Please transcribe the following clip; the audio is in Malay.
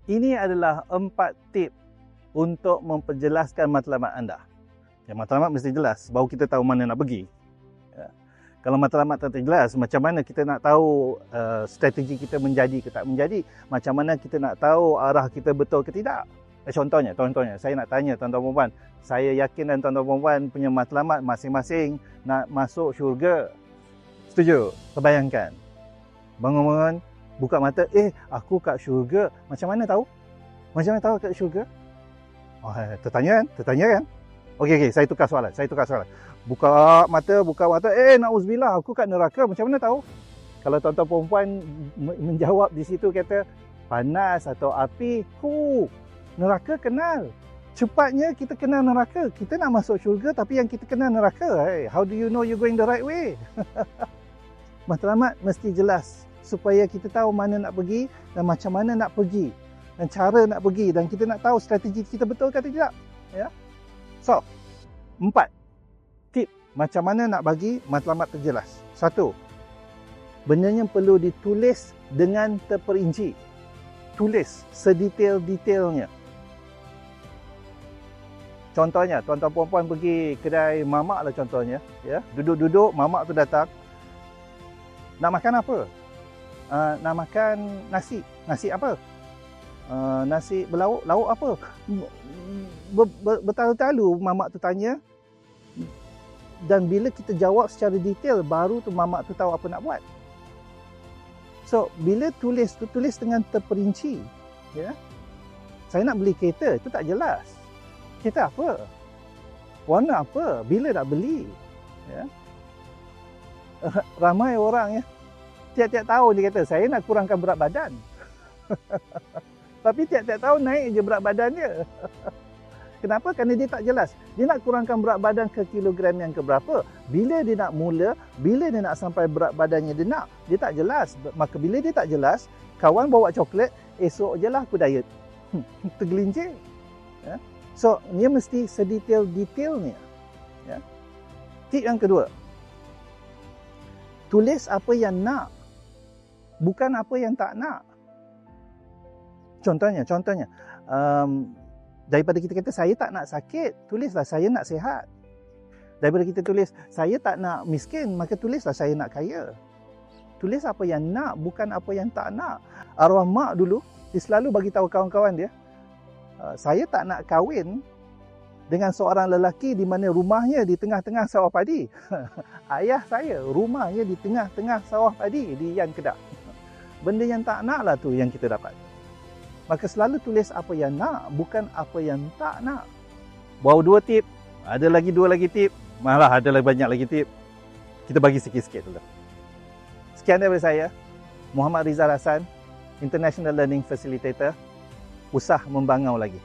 Ini adalah 4 tip untuk memperjelaskan matlamat anda. Ya, matlamat mesti jelas, baru kita tahu mana nak pergi. Ya. Kalau matlamat tak jelas, macam mana kita nak tahu strategi kita menjadi ke tak menjadi? Macam mana kita nak tahu arah kita betul ke tidak? Contohnya, saya nak tanya tuan-tuan perempuan. Saya yakin dan tuan-tuan perempuan punya matlamat masing-masing nak masuk syurga. Setuju? Terbayangkan. Bangun-bangun, buka mata, aku kat syurga. Macam mana tahu? Macam mana tahu kat syurga? Oh, tertanya kan? Okey, saya tukar soalan. Buka mata, na'udzubillah, aku kat neraka. Macam mana tahu? Kalau tuan-tuan perempuan menjawab di situ kata, panas atau api, neraka kenal. Cepatnya kita kenal neraka. Kita nak masuk syurga tapi yang kita kenal neraka. Hey, how do you know you're going the right way? Matlamat mesti jelas supaya kita tahu mana nak pergi dan macam mana nak pergi dan cara nak pergi dan kita nak tahu strategi kita betul ke tidak. Ya. So, 4 tip macam mana nak bagi matlamat terjelas. 1. Benda yang perlu ditulis dengan terperinci. Tulis sedetail-detailnya. Contohnya, tuan-tuan perempuan pergi kedai mamak lah contohnya. Ya. Duduk-duduk, mamak tu datang. Nak makan apa? Nak makan nasi. Nasi apa? Nasi berlauk. Lauk apa? Bertalu-talu mamak tu tanya. Dan bila kita jawab secara detail, baru tu mamak tu tahu apa nak buat. So, bila tulis tu, tulis dengan terperinci. Ya. Saya nak beli kereta, itu tak jelas. Kereta apa? Warna apa? Bila nak beli? Ya. Ramai orang ya. Tiap-tiap tahun dia kata, saya nak kurangkan berat badan. Tapi tiap-tiap tahun naik je berat badan dia. Kenapa? Kerana dia tak jelas. Dia nak kurangkan berat badan ke kilogram yang keberapa. Bila dia nak mula, bila dia nak sampai berat badannya dia nak. Dia tak jelas. Maka bila dia tak jelas, kawan bawa coklat, esok je lah aku diet. Tergelincir. Ya. So, dia mesti sedetail-detailnya. Ya. Tip yang kedua. Tulis apa yang nak. Bukan apa yang tak nak. Contohnya. Daripada kita kata, saya tak nak sakit. Tulislah, saya nak sihat. Daripada kita tulis, saya tak nak miskin. Maka tulislah, saya nak kaya. Tulis apa yang nak, bukan apa yang tak nak. Arwah mak dulu, dia selalu bagi tahu kawan-kawan dia, saya tak nak kahwin dengan seorang lelaki di mana rumahnya di tengah-tengah sawah padi. Ayah saya, rumahnya di tengah-tengah sawah padi di Yan Kedah. Benda yang tak nak lah tu yang kita dapat. Maka selalu tulis apa yang nak, bukan apa yang tak nak. Baru 2 tip. Ada lagi 2 lagi tip. Malah ada banyak lagi tip. Kita bagi sikit-sikit dulu. Sekian daripada saya, Muhammad Rizal Hassan, International Learning Facilitator. Usah membangau lagi.